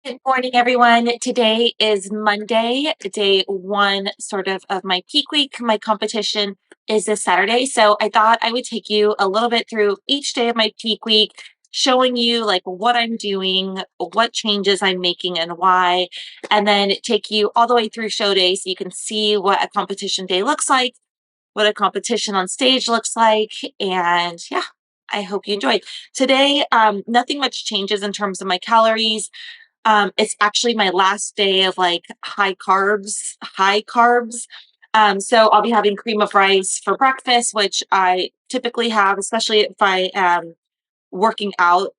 Good morning, everyone. Today is Monday, day one, sort of my peak week. My competition is this Saturday. So I thought I would take you a little bit through each day of my peak week, showing you like what I'm doing, what changes I'm making, and why, and then take you all the way through show day so you can see what a competition day looks like, what a competition on stage looks like. And yeah, I hope you enjoyed. Today, nothing much changes in terms of my calories. It's actually my last day of like high carbs. So I'll be having cream of rice for breakfast, which I typically have, especially if I am working out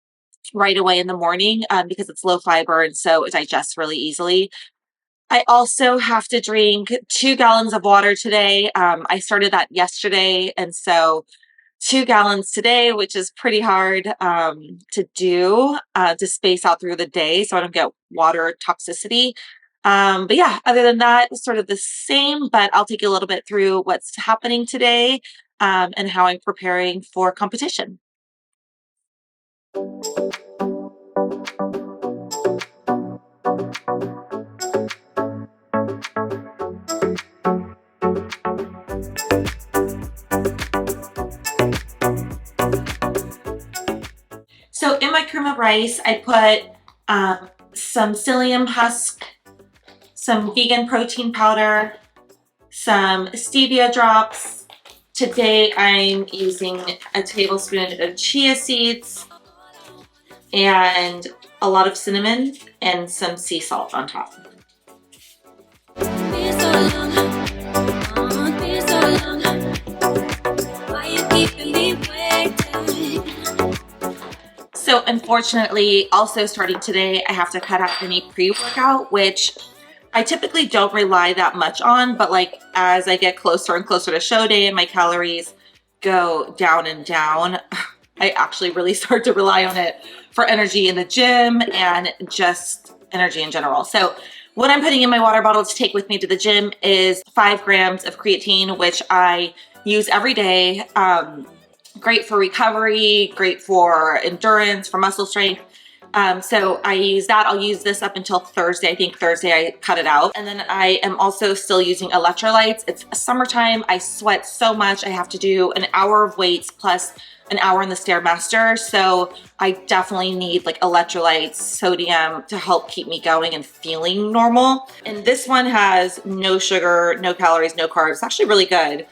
right away in the morning, because it's low fiber and so it digests really easily. I also have to drink 2 gallons of water today. I started that yesterday, and so 2 gallons today, which is pretty hard to do, to space out through the day so I don't get water toxicity. But yeah, other than that, sort of the same, but I'll take you a little bit through what's happening today, and how I'm preparing for competition. So in my cream of rice, I put some psyllium husk, some vegan protein powder, some stevia drops. Today I'm using a tablespoon of chia seeds and a lot of cinnamon and some sea salt on top. So unfortunately, also starting today, I have to cut out any pre-workout, which I typically don't rely that much on, but like as I get closer and closer to show day and my calories go down and down, I actually really start to rely on it for energy in the gym and just energy in general. So what I'm putting in my water bottle to take with me to the gym is 5 grams of creatine, which I use every day. Great for recovery, great for endurance, for muscle strength. So I use that. I'll use this up until Thursday. I think Thursday I cut it out. And then I am also still using electrolytes. It's summertime. I sweat so much. I have to do an hour of weights plus an hour in the Stairmaster. So I definitely need like electrolytes, sodium to help keep me going and feeling normal. And this one has no sugar, no calories, no carbs. It's actually really good.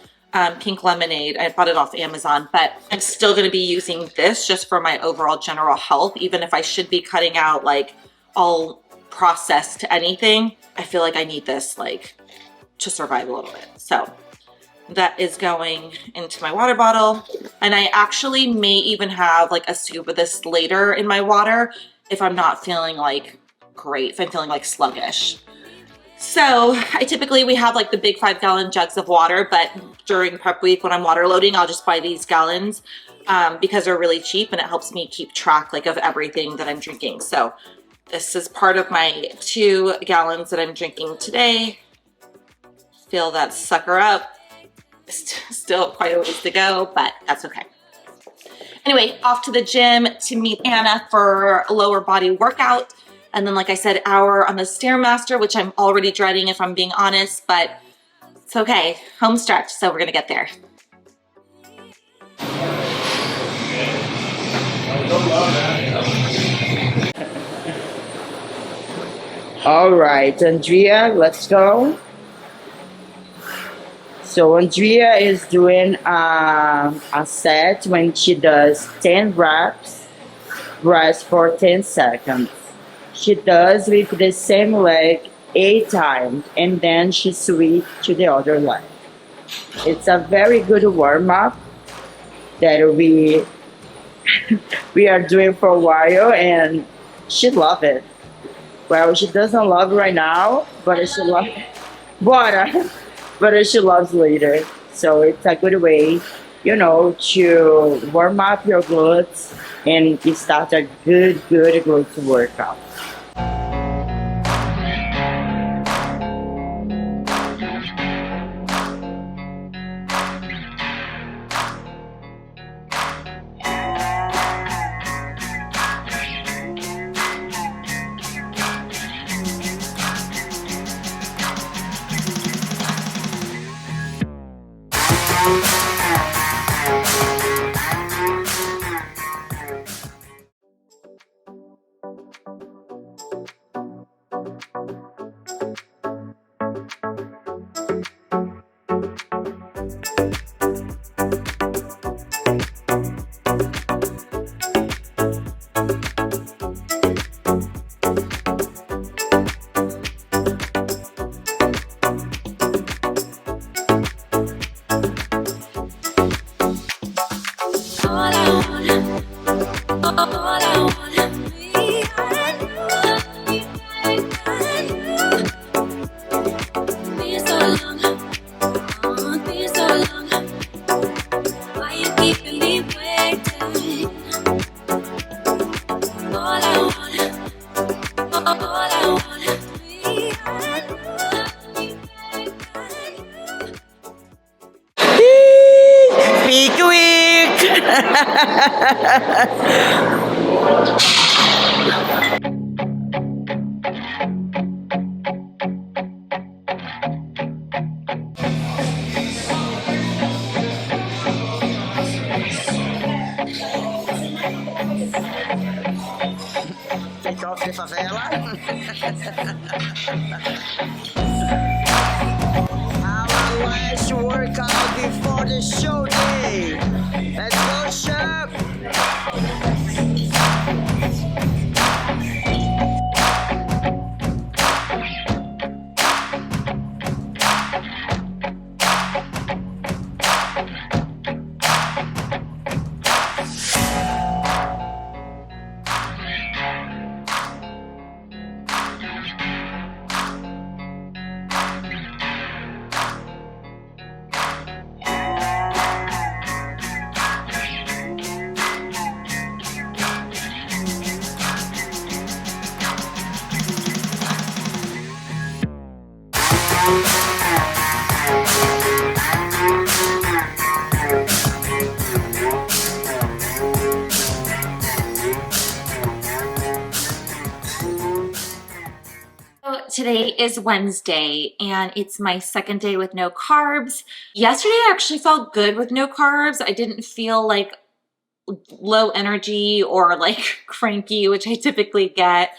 Pink lemonade. I bought it off Amazon, but I'm still going to be using this just for my overall general health. Even if I should be cutting out like all processed anything, I feel like I need this like to survive a little bit. So that is going into my water bottle. And I actually may even have like a scoop of this later in my water if I'm not feeling like great, if I'm feeling like sluggish. So we have like the big 5-gallon jugs of water, but during prep week when I'm water loading, I'll just buy these gallons because they're really cheap and it helps me keep track like of everything that I'm drinking. So this is part of my 2 gallons that I'm drinking today. Fill that sucker up. Still quite a ways to go, but that's okay. Anyway, off to the gym to meet Anna for a lower body workout. And then, like I said, hour on the Stairmaster, which I'm already dreading if I'm being honest, but it's okay. Home stretch, so we're gonna get there. All right, Andrea, let's go. So Andrea is doing a set when she does 10 reps, rest for 10 seconds. She does with the same leg 8 times, and then she switches to the other leg. It's a very good warm-up that we are doing for a while, and she loves it. Well, she doesn't love right now, but she loves water, but she loves later. So it's a good way, to warm up your glutes and start a good glutes workout. Be quick! Take off the favela. Our last workout before the show day. Let's go, Shep! Today is Wednesday and it's my second day with no carbs. Yesterday I actually felt good with no carbs. I didn't feel like low energy or like cranky, which I typically get.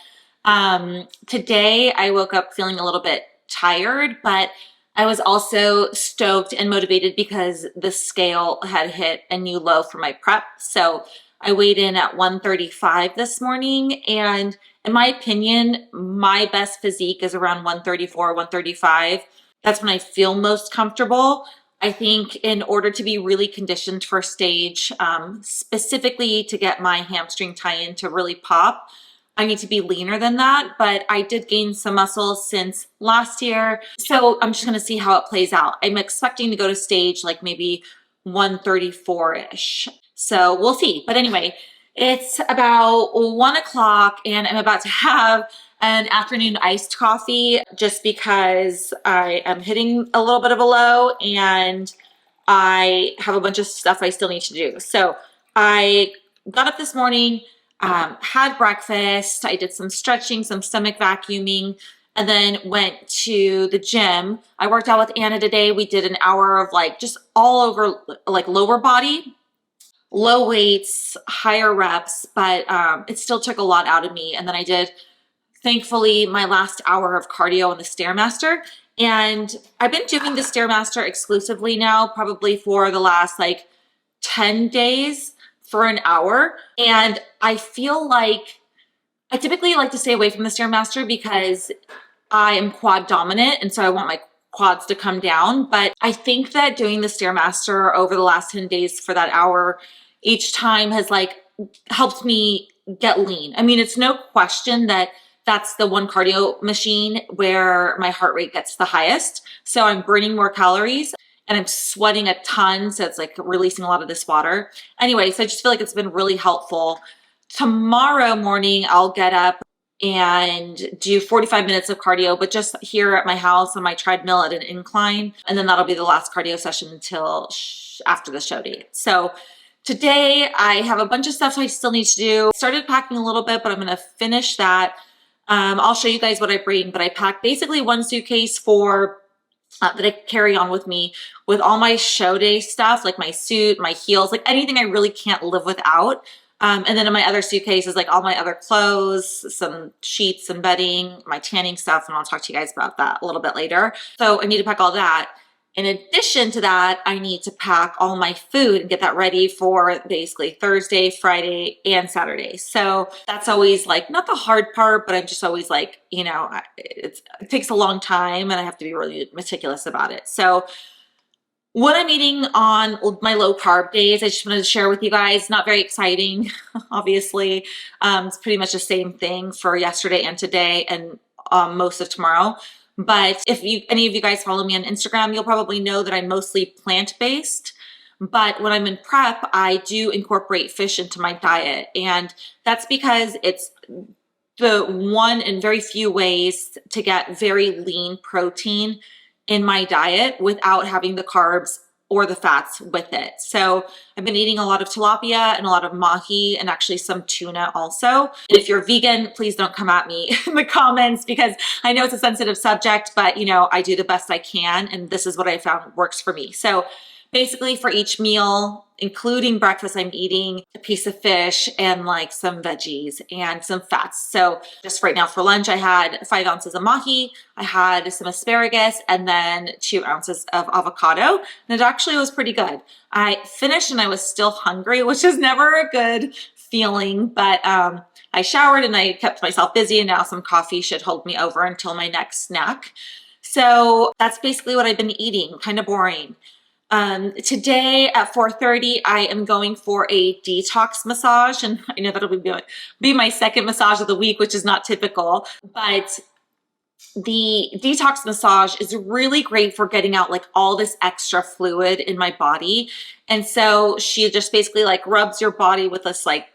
Today I woke up feeling a little bit tired, but I was also stoked and motivated because the scale had hit a new low for my prep. So I weighed in at 135 this morning, and in my opinion, my best physique is around 134, 135. That's when I feel most comfortable. I think in order to be really conditioned for stage, specifically to get my hamstring tie-in to really pop, I need to be leaner than that, but I did gain some muscle since last year. So I'm just gonna see how it plays out. I'm expecting to go to stage like maybe 134-ish. So we'll see. But anyway, it's about 1 o'clock and I'm about to have an afternoon iced coffee just because I am hitting a little bit of a low and I have a bunch of stuff I still need to do. So I got up this morning, had breakfast, I did some stretching, some stomach vacuuming, and then went to the gym. I worked out with Anna today. We did an hour of like just all over like lower body, low weights, higher reps, but it still took a lot out of me. And then I did, thankfully, my last hour of cardio on the Stairmaster. And I've been doing the Stairmaster exclusively now, probably for the last like 10 days for an hour. And I feel like I typically like to stay away from the Stairmaster because I am quad dominant. And so I want my quads to come down. But I think that doing the Stairmaster over the last 10 days for that hour each time has like helped me get lean. I mean, it's no question that that's the one cardio machine where my heart rate gets the highest. So I'm burning more calories and I'm sweating a ton. So it's like releasing a lot of this water. Anyway, so I just feel like it's been really helpful. Tomorrow morning, I'll get up and do 45 minutes of cardio, but just here at my house on my treadmill at an incline. And then that'll be the last cardio session until after the show date. So today I have a bunch of stuff I still need to do. Started packing a little bit, but I'm going to finish that. I'll show you guys what I bring, but I packed basically one suitcase for that I carry on with me with all my show day stuff, like my suit, my heels, like anything I really can't live without. And then in my other suitcase is like all my other clothes, some sheets and bedding, my tanning stuff, and I'll talk to you guys about that a little bit later. So I need to pack all that. In addition to that, I need to pack all my food and get that ready for basically Thursday, Friday, and Saturday. So that's always like not the hard part, but I'm just always like, you know, it takes a long time and I have to be really meticulous about it. So What I'm eating on my low carb days, I just wanted to share with you guys. Not very exciting, obviously. It's pretty much the same thing for yesterday and today and most of tomorrow. But if any of you guys follow me on Instagram, you'll probably know that I'm mostly plant-based. But when I'm in prep, I do incorporate fish into my diet. And that's because it's the one in very few ways to get very lean protein in my diet without having the carbs or the fats with it. So I've been eating a lot of tilapia and a lot of mahi and actually some tuna also. And if you're vegan, please don't come at me in the comments because I know it's a sensitive subject, but you know, I do the best I can and this is what I found works for me. So basically for each meal, including breakfast, I'm eating a piece of fish and like some veggies and some fats. So just right now for lunch, I had 5 ounces of mahi, I had some asparagus, and then 2 ounces of avocado. And it actually was pretty good. I finished and I was still hungry, which is never a good feeling, but I showered and I kept myself busy, and now some coffee should hold me over until my next snack. So that's basically what I've been eating, kind of boring. Today at 4:30, I am going for a detox massage, and I know that'll be my second massage of the week, which is not typical, but the detox massage is really great for getting out like all this extra fluid in my body. And so she just basically like rubs your body with this like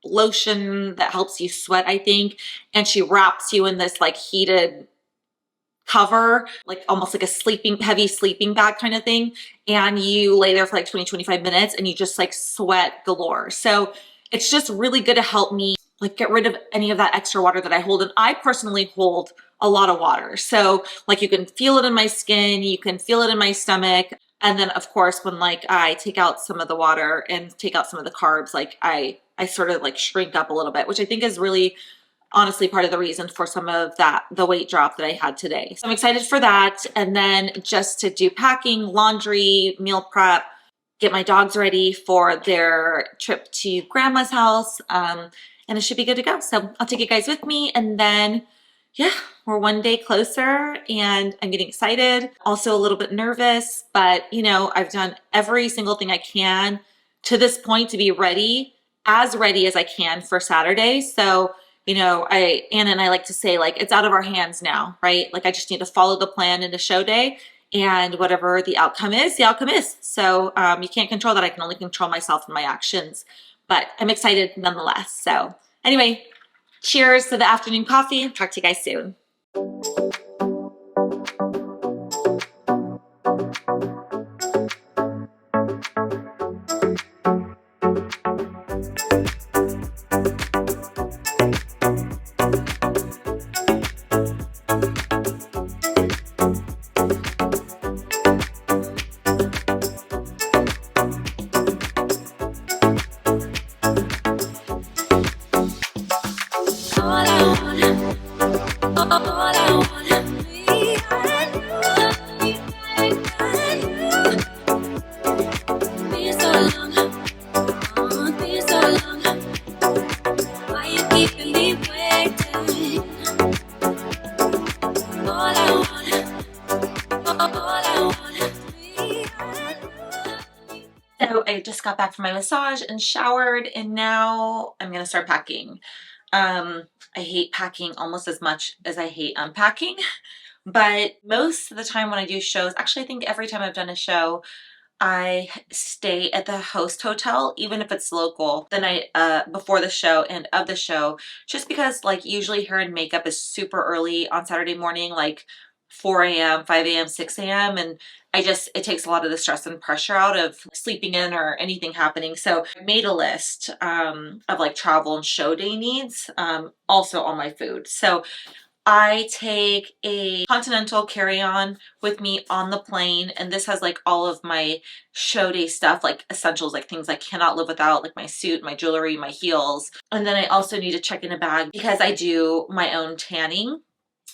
lotion that helps you sweat, I think, and she wraps you in this like heated cover, like almost like a heavy sleeping bag kind of thing. And you lay there for like 20-25 minutes and you just like sweat galore. So it's just really good to help me like get rid of any of that extra water that I hold. And I personally hold a lot of water. So like you can feel it in my skin, you can feel it in my stomach. And then of course, when like I take out some of the water and take out some of the carbs, like I sort of like shrink up a little bit, which I think is really honestly part of the reason for some of the weight drop that I had today. So I'm excited for that. And then just to do packing, laundry, meal prep, get my dogs ready for their trip to grandma's house. And it should be good to go. So I'll take you guys with me, and then yeah, we're one day closer and I'm getting excited. Also a little bit nervous, but you know, I've done every single thing I can to this point to be ready as I can for Saturday. So you know, Anna and I like to say like, it's out of our hands now, right? Like I just need to follow the plan into show day, and whatever the outcome is, the outcome is. So you can't control that. I can only control myself and my actions, but I'm excited nonetheless. So anyway, cheers to the afternoon coffee. Talk to you guys soon. So I just got back from my massage and showered, and now I'm gonna start packing. I hate packing almost as much as I hate unpacking, but most of the time when I do shows, actually I think every time I've done a show, I stay at the host hotel, even if it's local, the night before the show and of the show, just because like usually hair and makeup is super early on Saturday morning, like 4 a.m., 5 a.m., 6 a.m. And it takes a lot of the stress and pressure out of sleeping in or anything happening. So I made a list of like travel and show day needs, also all my food. So I take a Continental carry-on with me on the plane, and this has like all of my show day stuff, like essentials, like things I cannot live without, like my suit, my jewelry, my heels. And then I also need to check in a bag because I do my own tanning.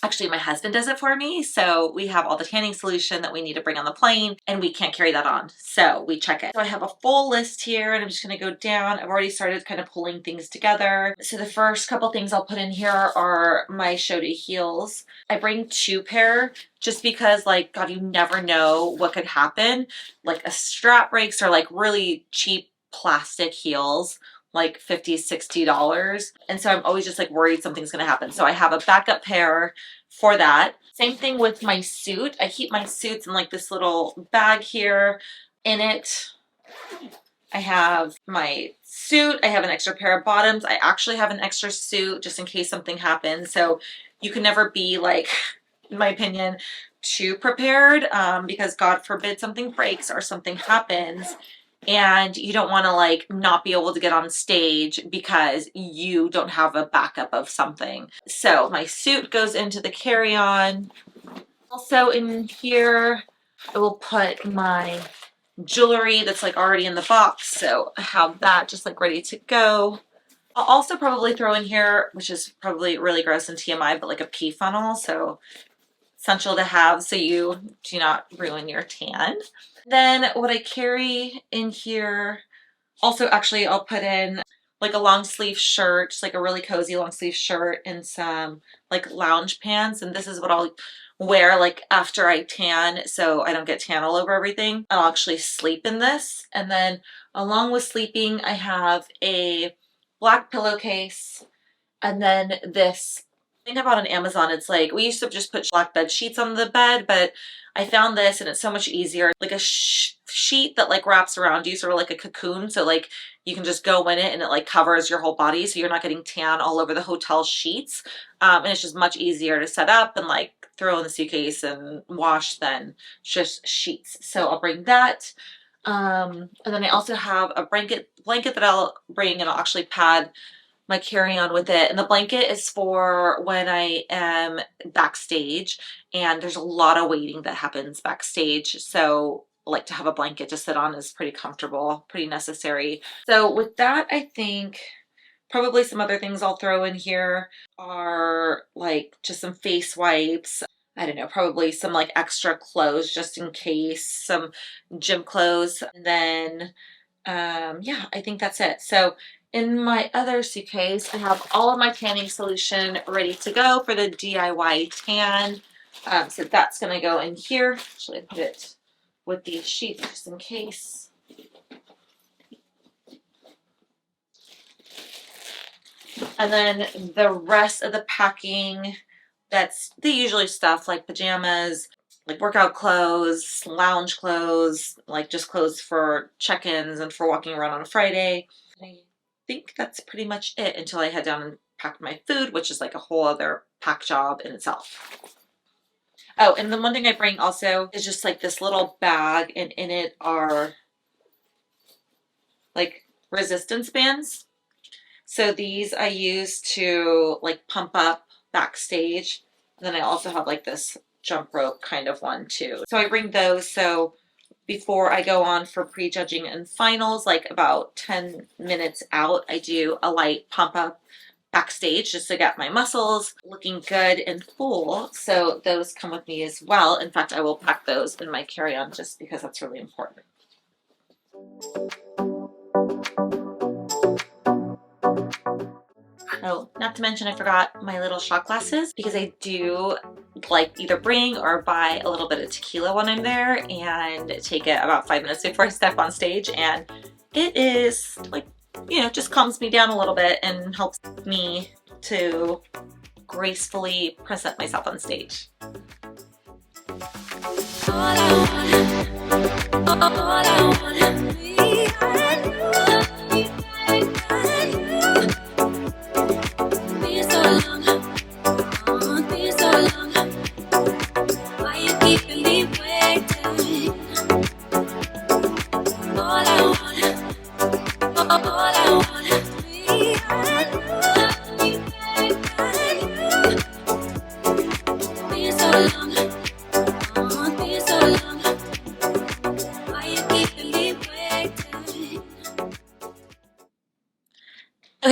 Actually, my husband does it for me. So we have all the tanning solution that we need to bring on the plane and we can't carry that on. So we check it. So I have a full list here and I'm just going to go down. I've already started kind of pulling things together. So the first couple things I'll put in here are my show day heels. I bring 2 pair just because, like, God, you never know what could happen. Like a strap breaks or like really cheap plastic heels, like $50, $60. And so I'm always just like worried something's gonna happen. So I have a backup pair for that. Same thing with my suit. I keep my suits in like this little bag here. In it, I have my suit. I have an extra pair of bottoms. I actually have an extra suit just in case something happens. So you can never be, like, in my opinion, too prepared, because God forbid something breaks or something happens and you don't want to, like, not be able to get on stage because you don't have a backup of something. So my suit goes into the carry-on. Also in here, I will put my jewelry that's like already in the box, so I have that just like ready to go. I'll also probably throw in here, which is probably really gross and TMI, but like a pee funnel, so essential to have so you do not ruin your tan. Then what I carry in here, also actually I'll put in like a long sleeve shirt, just like a really cozy long sleeve shirt and some like lounge pants. And this is what I'll wear like after I tan so I don't get tan all over everything. I'll actually sleep in this. And then along with sleeping, I have a black pillowcase and then this thing I bought on Amazon. It's like, we used to just put black bed sheets on the bed, but I found this and it's so much easier. Like a sheet that like wraps around you, sort of like a cocoon. So like you can just go in it and it like covers your whole body so you're not getting tan all over the hotel sheets. And it's just much easier to set up and like throw in the suitcase and wash than just sheets. So I'll bring that. And then I also have a blanket that I'll bring and I'll actually pad my carry-on with it. And the blanket is for when I am backstage and there's a lot of waiting that happens backstage. So I like to have a blanket to sit on is pretty comfortable, pretty necessary. So with that, I think probably some other things I'll throw in here are like just some face wipes. I don't know, probably some like extra clothes just in case, some gym clothes. And then, yeah, I think that's it. So in my other suitcase, I have all of my tanning solution ready to go for the DIY tan. So that's going to go in here. Actually, I put it with these sheets just in case. And then the rest of the packing, that's the usual stuff like pajamas, like workout clothes, lounge clothes, like just clothes for check-ins and for walking around on a Friday. I think that's pretty much it until I head down and pack my food, which is like a whole other pack job in itself. Oh, and the one thing I bring also is just like this little bag, and in it are like resistance bands. So these I use to like pump up backstage. And then I also have like this jump rope kind of one too. So I bring those so before I go on for prejudging and finals, like about 10 minutes out, I do a light pump up backstage just to get my muscles looking good and full. So those come with me as well. In fact, I will pack those in my carry-on just because that's really important. Oh, not to mention I forgot my little shot glasses because I do like either bring or buy a little bit of tequila when I'm there and take it about 5 minutes before I step on stage. And it is like, you know, just calms me down a little bit and helps me to gracefully present myself on stage.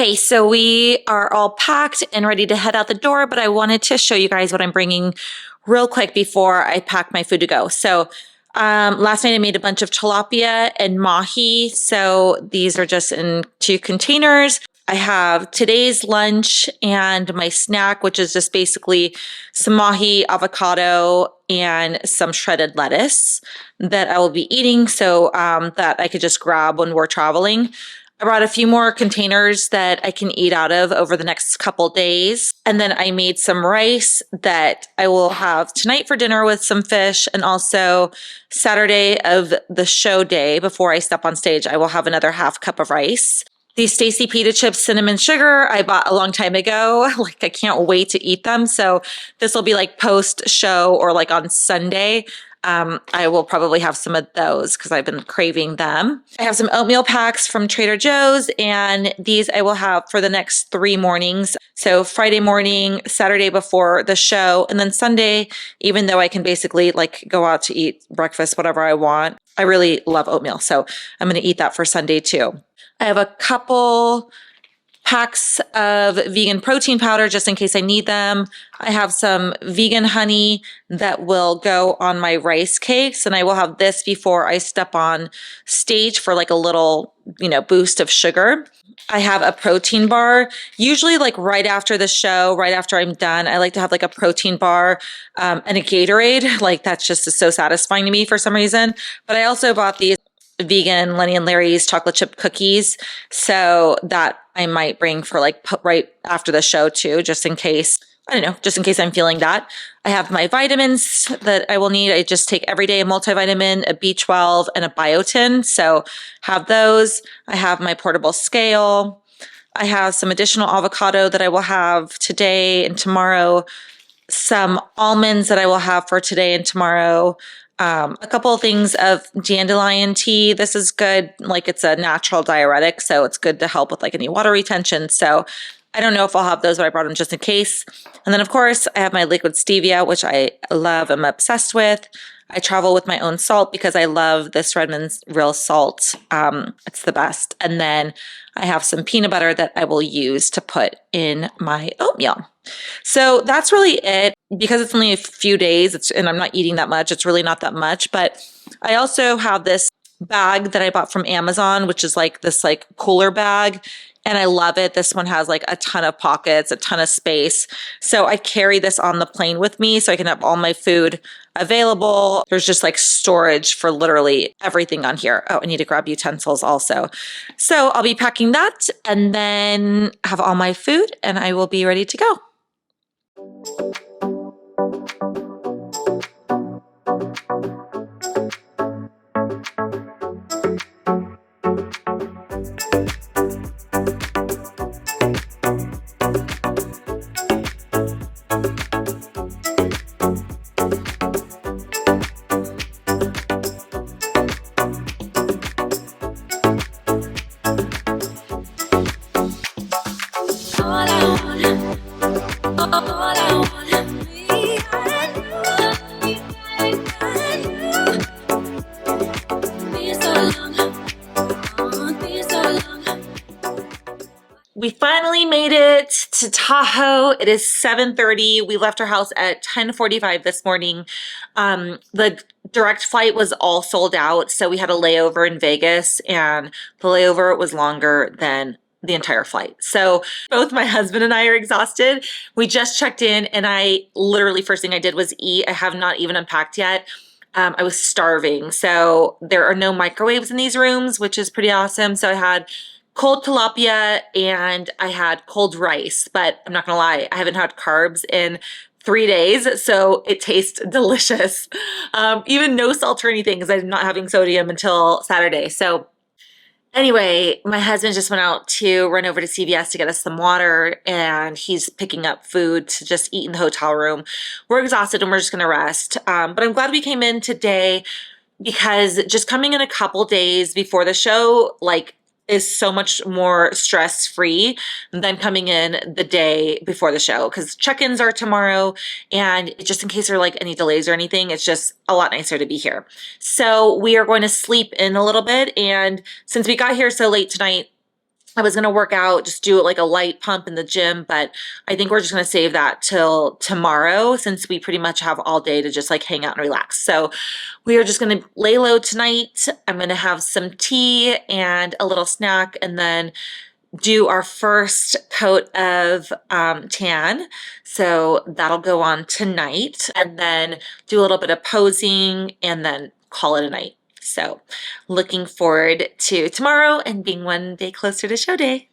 Okay, so we are all packed and ready to head out the door, but I wanted to show you guys what I'm bringing real quick before I pack my food to go. So last night I made a bunch of tilapia and mahi. So these are just in 2 containers. I have today's lunch and my snack, which is just basically some mahi, avocado, and some shredded lettuce that I will be eating, so that I could just grab when we're traveling. I brought a few more containers that I can eat out of over the next couple days. And then I made some rice that I will have tonight for dinner with some fish. And also Saturday of the show day, before I step on stage, I will have another half cup of rice. These Stacy pita chips, cinnamon sugar, I bought a long time ago. Like, I can't wait to eat them. So this will be like post show or like on Sunday. I will probably have some of those because I've been craving them. I have some oatmeal packs from Trader Joe's, and these I will have for the next 3 mornings. So Friday morning, Saturday before the show, and then Sunday, even though I can basically like go out to eat breakfast, whatever I want. I really love oatmeal, so I'm going to eat that for Sunday too. I have a couple packs of vegan protein powder just in case I need them. I have some vegan honey that will go on my rice cakes, and I will have this before I step on stage for like a little, boost of sugar. I have a protein bar, usually like right after the show, right after I'm done. I like to have like a protein bar and a Gatorade. Like, that's just so satisfying to me for some reason. But I also bought these vegan Lenny and Larry's chocolate chip cookies, so that I might bring for like right after the show too, just in case. I don't know, just in case I'm feeling that. I have my vitamins that I will need. I just take every day a multivitamin, a B12, and a biotin. So have those. I have my portable scale. I have some additional avocado that I will have today and tomorrow. Some almonds that I will have for today and tomorrow. A couple of things of dandelion tea. This is good. Like, it's a natural diuretic, so it's good to help with like any water retention. So I don't know if I'll have those, but I brought them just in case. And then of course I have my liquid stevia, which I love. I'm obsessed with. I travel with my own salt because I love this Redmond's real salt. It's the best. And then I have some peanut butter that I will use to put in my oatmeal. So that's really it. Because it's only a few days, and I'm not eating that much, it's really not that much. But I also have this bag that I bought from Amazon, which is like this like cooler bag. And I love it. This one has like a ton of pockets, a ton of space. So I carry this on the plane with me so I can have all my food available. There's just like storage for literally everything on here. Oh, I need to grab utensils also. So I'll be packing that and then have all my food, and I will be ready to go. We finally made it to Tahoe. It is 7:30. We left our house at 10:45 this morning. The direct flight was all sold out, so we had a layover in Vegas, and the layover was longer than the entire flight. So both my husband and I are exhausted. We just checked in, and I literally, first thing I did was eat. I have not even unpacked yet. I was starving. So there are no microwaves in these rooms, which is pretty awesome. So I had cold tilapia and I had cold rice, but I'm not gonna lie, I haven't had carbs in 3 days, so it tastes delicious. Even no salt or anything, because I'm not having sodium until Saturday. So anyway, my husband just went out to run over to CVS to get us some water, and he's picking up food to just eat in the hotel room. We're exhausted and we're just gonna rest. But I'm glad we came in today, because just coming in a couple days before the show, like, is so much more stress-free than coming in the day before the show, because check-ins are tomorrow, and just in case there are like any delays or anything, it's just a lot nicer to be here. So we are going to sleep in a little bit, and since we got here so late tonight, I was going to work out, just do like a light pump in the gym, but I think we're just going to save that till tomorrow since we pretty much have all day to just like hang out and relax. So we are just going to lay low tonight. I'm going to have some tea and a little snack and then do our first coat of tan. So that'll go on tonight and then do a little bit of posing and then call it a night. So looking forward to tomorrow and being one day closer to show day.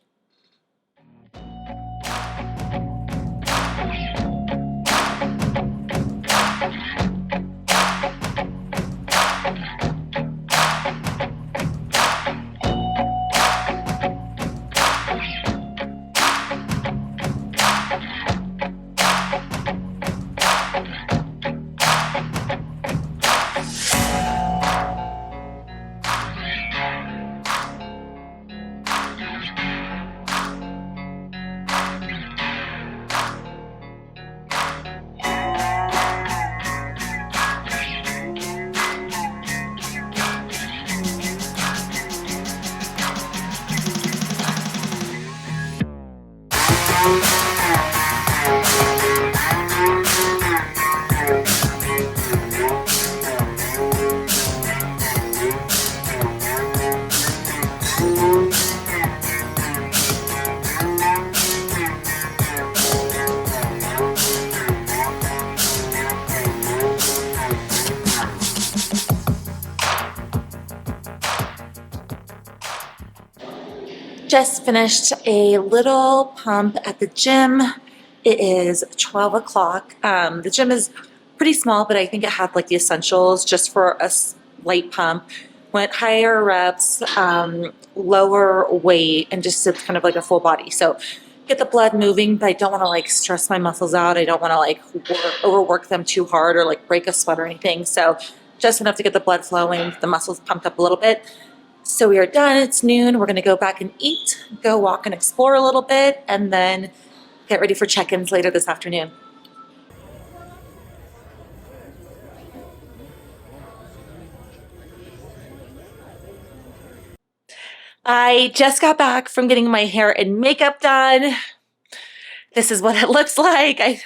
Just finished a little pump at the gym. It is 12 o'clock. The gym is pretty small, but I think it had like the essentials just for a light pump. Went higher reps, lower weight, and just did kind of like a full body. So get the blood moving, but I don't want to like stress my muscles out. I don't want to like overwork them too hard or like break a sweat or anything. So just enough to get the blood flowing, the muscles pumped up a little bit. So we are done. It's noon. We're going to go back and eat, go walk and explore a little bit, and then get ready for check-ins later this afternoon. I just got back from getting my hair and makeup done. This is what it looks like. I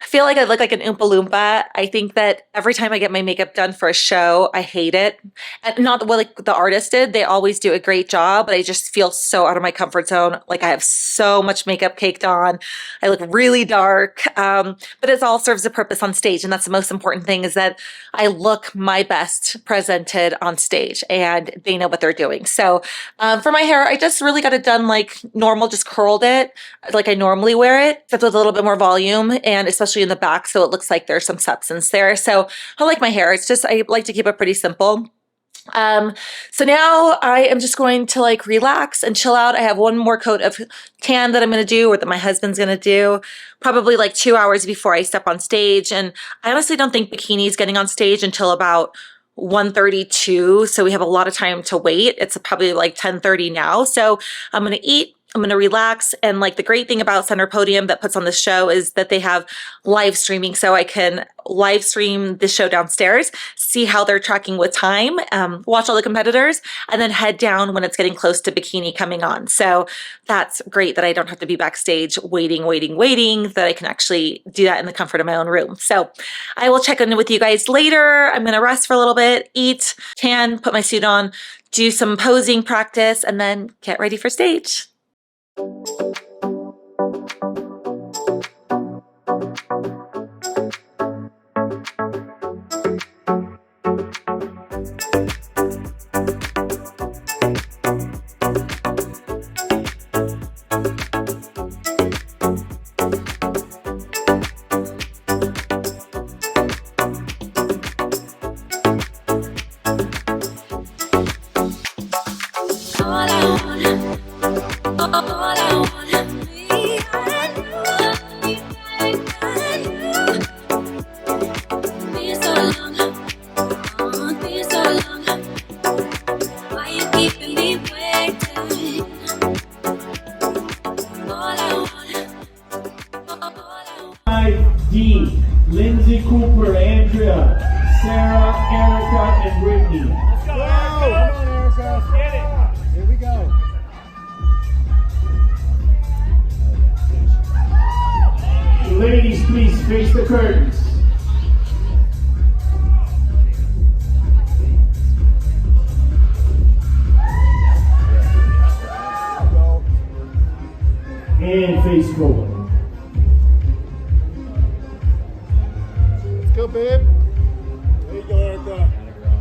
feel like I look like an Oompa Loompa. I think that every time I get my makeup done for a show, I hate it. And not the way like the artist did. They always do a great job, but I just feel so out of my comfort zone. Like I have so much makeup caked on. I look really dark. But it all serves a purpose on stage. And that's the most important thing is that I look my best presented on stage and they know what they're doing. So for my hair, I just really got it done like normal, just curled it like I normally wear it, except with a little bit more volume and especially in the back. So it looks like there's some substance there. So I like my hair. It's just, I like to keep it pretty simple. So now I am just going to like relax and chill out. I have one more coat of tan that I'm going to do or that my husband's going to do probably like 2 hours before I step on stage. And I honestly don't think Bikini is getting on stage until about 1:32. So we have a lot of time to wait. It's probably like 10:30 now. So I'm going to eat. I'm going to relax. And like the great thing about Center Podium that puts on the show is that they have live streaming. So I can live stream the show downstairs, see how they're tracking with time, watch all the competitors, and then head down when it's getting close to Bikini coming on. So that's great that I don't have to be backstage waiting, that I can actually do that in the comfort of my own room. So I will check in with you guys later. I'm going to rest for a little bit, eat, tan, put my suit on, do some posing practice, and then get ready for stage. D, Lindsay Cooper, Andrea, Sarah, Erica, and Brittany. Let's go! Come on, Erica. Get it. Here we go. And face forward. Let's go, babe. There you go, Erica.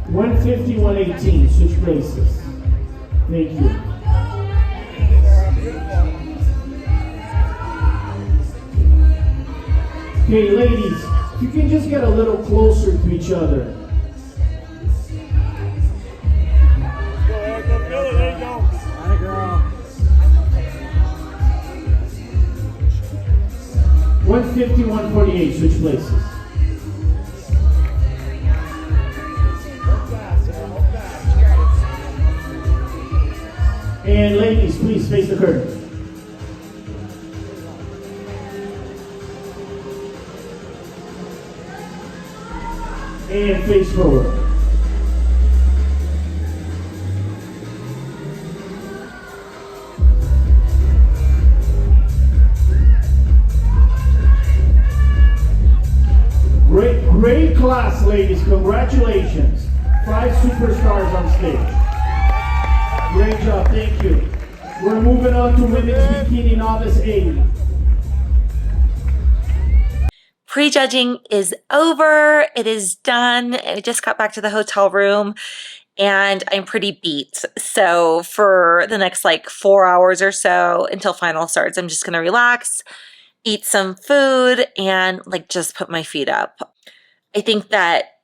150, 118, switch places. Thank you. Okay, ladies, if you can just get a little closer to each other. Go, Erica. Feel it. There you go. Hi, girl. 150, 148, switch places. And ladies, please face the curtain. And face forward. Great class, ladies. Congratulations. 5 superstars on stage. Great job, thank you. We're moving on to women's bikini novice 80. Prejudging is over. It is done. I just got back to the hotel room and I'm pretty beat. So for the next like 4 hours or so until final starts, I'm just going to relax, eat some food, and like just put my feet up. I think that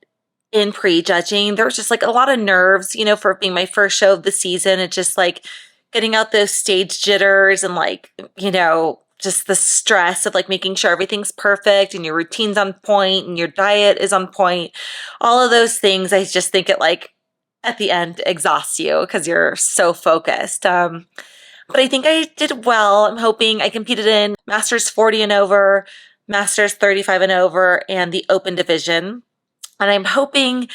in prejudging, there was just like a lot of nerves, you know, for being my first show of the season. It's just like getting out those stage jitters and like, you know, just the stress of like making sure everything's perfect and your routine's on point and your diet is on point. All of those things, I just think it like at the end exhausts you because you're so focused. But I think I did well. I'm hoping I competed in Masters 40 and over, Masters 35 and over, and the Open division. And I'm hoping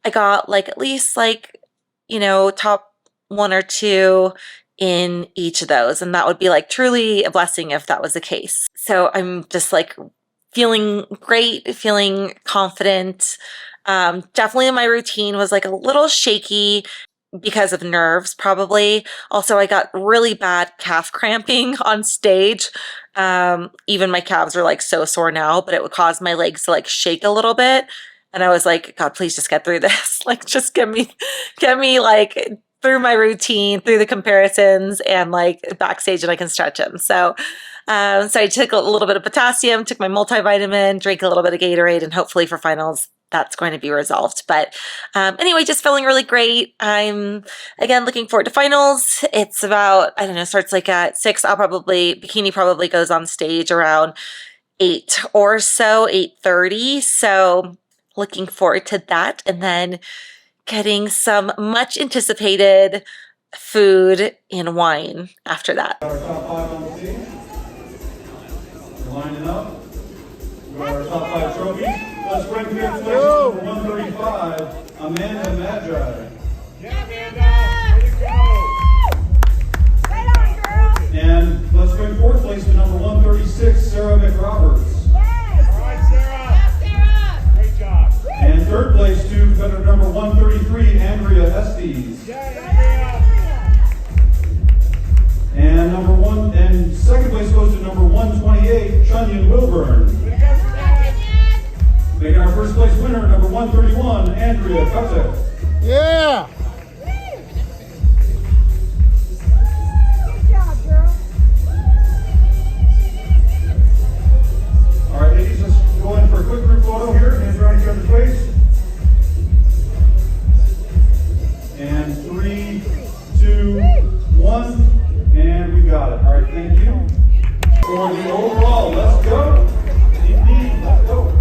I got like at least like, you know, top 1 or 2 in each of those. And that would be like truly a blessing if that was the case. So I'm just like feeling great, feeling confident. Definitely my routine was like a little shaky because of nerves, probably. Also, I got really bad calf cramping on stage. Even my calves are like so sore now, but it would cause my legs to like shake a little bit. And I was like, God, please just get through this. Like, just get me like through my routine, through the comparisons, and like backstage, and I can stretch them. So I took a little bit of potassium, took my multivitamin, drank a little bit of Gatorade, and hopefully for finals, that's going to be resolved. But anyway, just feeling really great. I'm, again, looking forward to finals. It's about, I don't know, starts like at 6. Bikini probably goes on stage around 8 or so, 8:30. So looking forward to that. And then getting some much anticipated food and wine after that. Our top 5 on the team. We're lining up. We got our top 5 trophies. Let's bring fifth place number 135, Amanda Magi. Yeah, Amanda. Way to go. Right on, girl. And let's bring fourth place to number 136, Sarah McRoberts. Yes. All right, Sarah. Yes, Sarah. Great job. And third place to number 133, Andrea Estes. Yeah, Andrea. And second place goes to number 128, Chunyan Wilburn. Way to go, Sarah. Making our first place winner, number 131, Andrea Kutek. Yeah. Good job, girl. All right, ladies, let's go in for a quick group photo here. Hands around each other's face. And 3, 2, 1. And we got it. All right, thank you. For the overall, let's go. Indeed, let's go.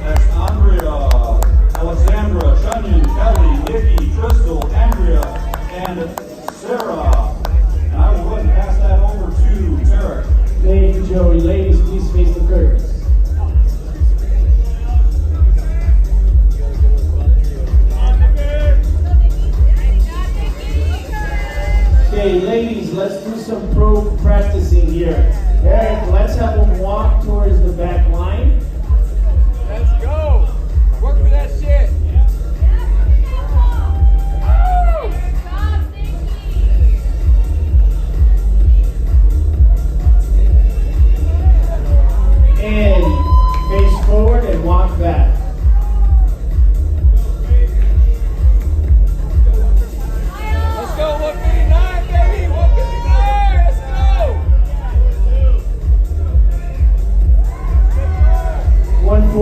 That's Andrea, Alexandra, Chunyan, Kelly, Nikki, Crystal, Andrea, and Sarah. And I will go ahead and pass that over to Tarek. Thank you, Joey. Ladies, please face the curtains. Okay, ladies, let's do some pro practicing here. Eric, let's have them walk towards the back line. Let's go. Work for that shit.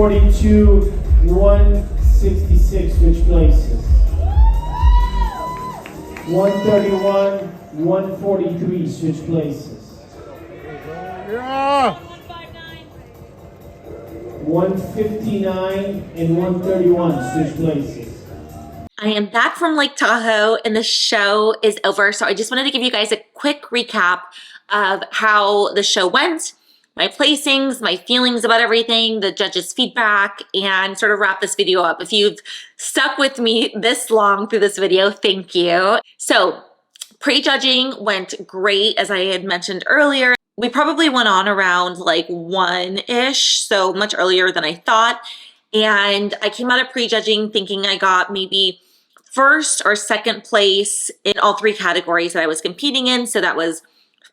142, 166, switch places. 131, 143, switch places. Yeah. 159 and 131, switch places. I am back from Lake Tahoe and the show is over. So I just wanted to give you guys a quick recap of how the show went, my placings, my feelings about everything, the judges' feedback, and sort of wrap this video up. If you've stuck with me this long through this video, thank you. So prejudging went great, as I had mentioned earlier. We probably went on around like 1-ish, so much earlier than I thought. And I came out of prejudging thinking I got maybe first or second place in all 3 categories that I was competing in. So that was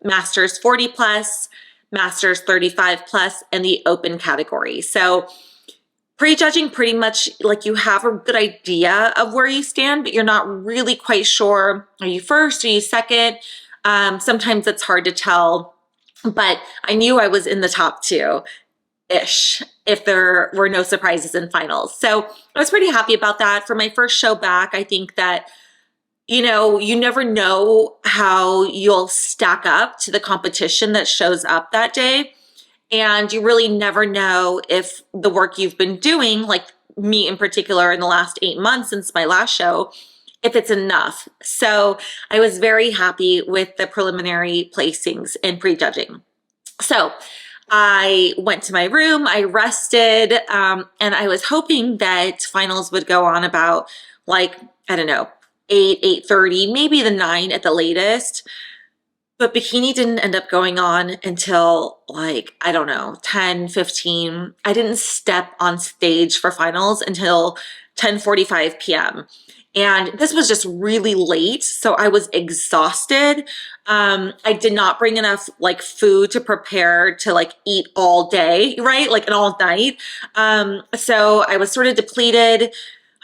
Masters 40 plus, Masters 35 plus, and the open category. So prejudging pretty much like you have a good idea of where you stand, but you're not really quite sure. Are you first? Are you second? Sometimes it's hard to tell, but I knew I was in the top 2-ish if there were no surprises in finals. So I was pretty happy about that. For my first show back, I think that, you know, you never know how you'll stack up to the competition that shows up that day. And you really never know if the work you've been doing, like me in particular in the last 8 months since my last show, if it's enough. So I was very happy with the preliminary placings in prejudging. So I went to my room, I rested, and I was hoping that finals would go on about like, I don't know, 8:30, maybe the 9 at the latest. But Bikini didn't end up going on until like, I don't know, 10:15. I didn't step on stage for finals until 10:45 p.m. And this was just really late, so I was exhausted. I did not bring enough like food to prepare to like eat all day, right? Like and all night. So I was sort of depleted.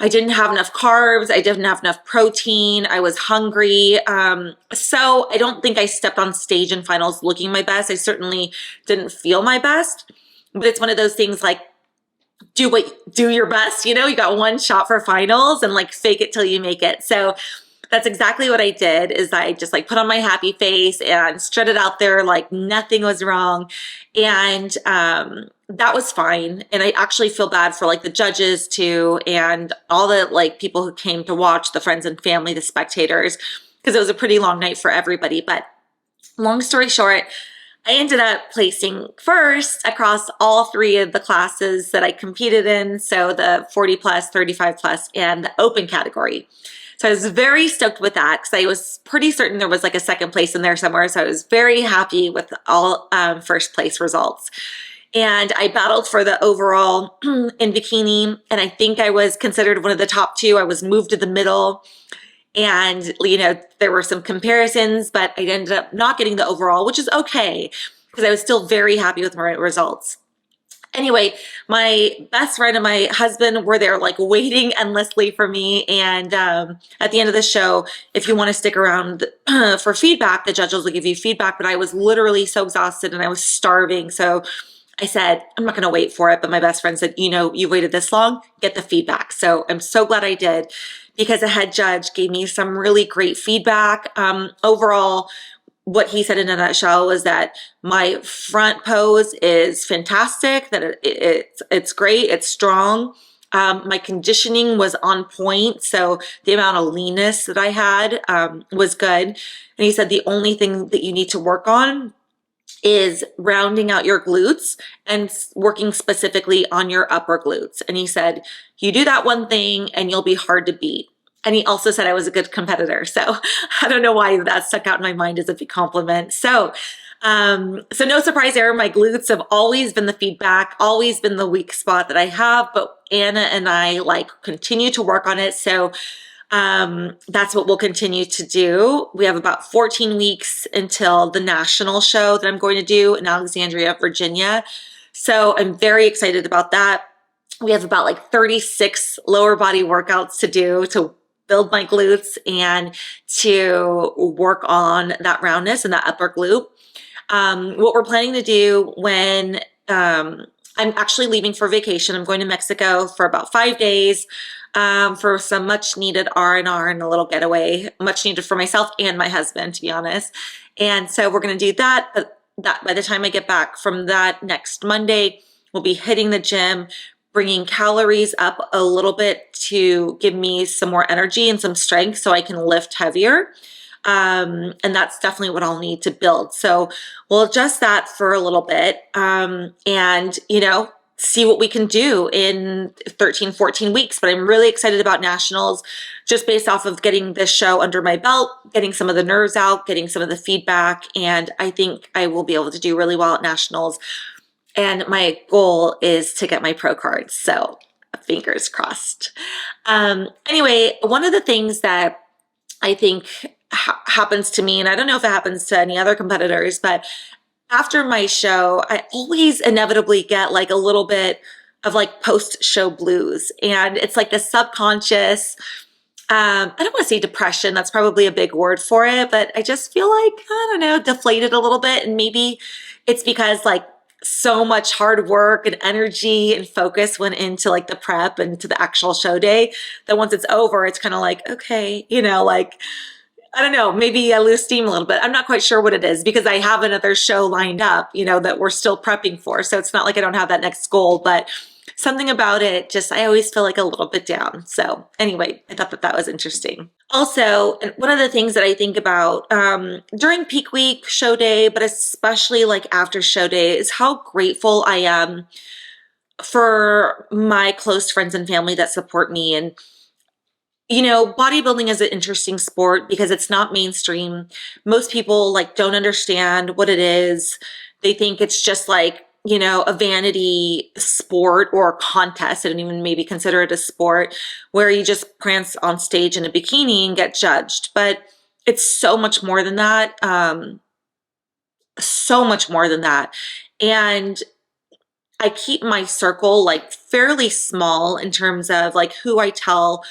I didn't have enough carbs. I didn't have enough protein. I was hungry. So I don't think I stepped on stage in finals looking my best. I certainly didn't feel my best, but it's one of those things like, do your best, you know, you got one shot for finals and like fake it till you make it. So that's exactly what I did is I just like put on my happy face and strutted out there like nothing was wrong. And that was fine. And I actually feel bad for like the judges too and all the like people who came to watch, the friends and family, the spectators, because it was a pretty long night for everybody. But long story short, I ended up placing first across all 3 of the classes that I competed in. So the 40 plus, 35 plus, and the open category. So I was very stoked with that because I was pretty certain there was like a second place in there somewhere. So I was very happy with all first place results. And I battled for the overall in Bikini. And I think I was considered one of the top 2. I was moved to the middle. And, you know, there were some comparisons, but I ended up not getting the overall, which is okay because I was still very happy with my results. Anyway, my best friend and my husband were there like waiting endlessly for me. And at the end of the show, if you want to stick around for feedback, the judges will give you feedback. But I was literally so exhausted and I was starving. So I said, I'm not going to wait for it. But my best friend said, you know, you waited this long, get the feedback. So I'm so glad I did because the head judge gave me some really great feedback. Overall, what he said in a nutshell was that my front pose is fantastic, that it's great, it's strong. My conditioning was on point, so the amount of leanness that I had was good. And he said the only thing that you need to work on is rounding out your glutes and working specifically on your upper glutes. And he said, you do that one thing and you'll be hard to beat. And he also said I was a good competitor. So I don't know why that stuck out in my mind as a big compliment. So no surprise there. My glutes have always been the feedback, always been the weak spot that I have, but Anna and I like continue to work on it. So that's what we'll continue to do. We have about 14 weeks until the national show that I'm going to do in Alexandria, Virginia. So I'm very excited about that. We have about like 36 lower body workouts to do to build my glutes and to work on that roundness and that upper glute. What we're planning to do when I'm actually leaving for vacation. I'm going to Mexico for about 5 days for some much needed R&R and a little getaway, much needed for myself and my husband, to be honest. And so we're going to do that. But that by the time I get back from that next Monday, we'll be hitting the gym, bringing calories up a little bit to give me some more energy and some strength so I can lift heavier. And that's definitely what I'll need to build. So we'll adjust that for a little bit, and, you know, see what we can do in 13, 14 weeks. But I'm really excited about nationals just based off of getting this show under my belt, getting some of the nerves out, getting some of the feedback. And I think I will be able to do really well at nationals. And my goal is to get my pro cards. So fingers crossed. Anyway, one of the things that I think happens to me, and I don't know if it happens to any other competitors, but after my show, I always inevitably get like a little bit of like post-show blues. And it's like the subconscious, I don't want to say depression, that's probably a big word for it, but I just feel like, I don't know, deflated a little bit. And maybe it's because like so much hard work and energy and focus went into like the prep and to the actual show day that once it's over, it's kind of like, okay, you know, like, I don't know, maybe I lose steam a little bit. I'm not quite sure what it is because I have another show lined up, you know, that we're still prepping for. So it's not like I don't have that next goal, but something about it, just, I always feel like a little bit down. So anyway, I thought that that was interesting. Also, and one of the things that I think about during peak week, show day, but especially like after show day, is how grateful I am for my close friends and family that support me. And you know, bodybuilding is an interesting sport because it's not mainstream. Most people like don't understand what it is. They think it's just like, you know, a vanity sport or a contest. I don't even maybe consider it a sport where you just prance on stage in a bikini and get judged. But it's so much more than that. So much more than that. And I keep my circle like fairly small in terms of like who I tell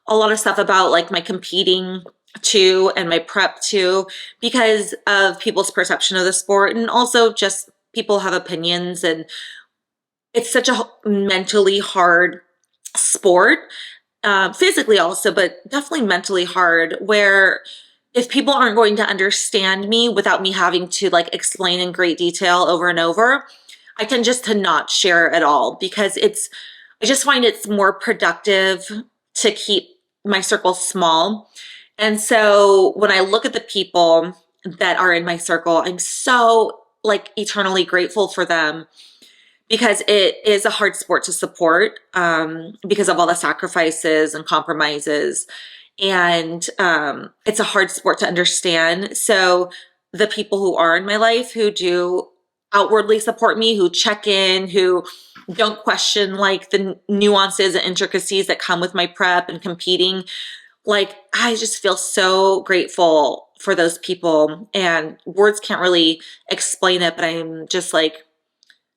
a lot of stuff about, like my competing to and my prep to, because of people's perception of the sport. And also just people have opinions, and it's such a mentally hard sport, physically also, but definitely mentally hard, where if people aren't going to understand me without me having to like explain in great detail over and over, I tend just to not share at all, because I just find it's more productive to keep my circle small. And so when I look at the people that are in my circle, I'm so like eternally grateful for them, because it is a hard sport to support because of all the sacrifices and compromises. And it's a hard sport to understand. So the people who are in my life who do outwardly support me, who check in, who don't question like the nuances and intricacies that come with my prep and competing, like I just feel so grateful for those people, and words can't really explain it, but I'm just like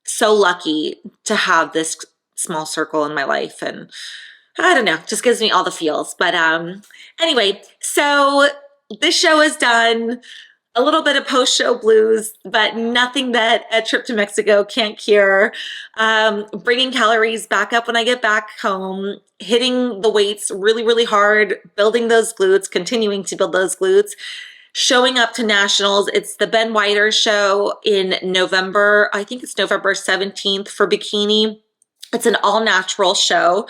so lucky to have this small circle in my life. And I don't know, just gives me all the feels. But anyway, so this show is done. A little bit of post-show blues, but nothing that a trip to Mexico can't cure. Bringing calories back up when I get back home, hitting the weights really, really hard, building those glutes, continuing to build those glutes, showing up to nationals. It's the Ben Whiter show in November. I think it's November 17th for Bikini. It's an all-natural show.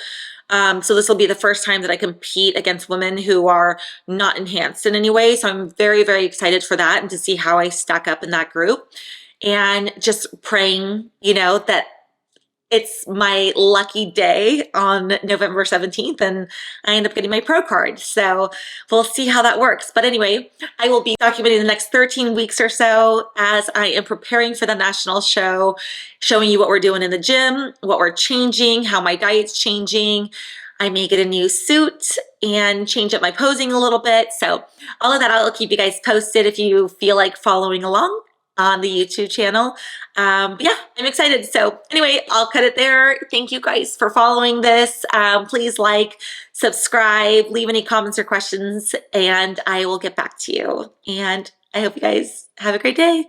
So this will be the first time that I compete against women who are not enhanced in any way. So I'm very, very excited for that and to see how I stack up in that group, and just praying, you know, that it's my lucky day on November 17th and I end up getting my pro card. So we'll see how that works. But anyway, I will be documenting the next 13 weeks or so as I am preparing for the national show, showing you what we're doing in the gym, what we're changing, how my diet's changing. I may get a new suit and change up my posing a little bit. So all of that, I'll keep you guys posted if you feel like following along on the YouTube channel. But yeah, I'm excited. So anyway, I'll cut it there. Thank you guys for following this. Please like, subscribe, leave any comments or questions, and I will get back to you. And I hope you guys have a great day.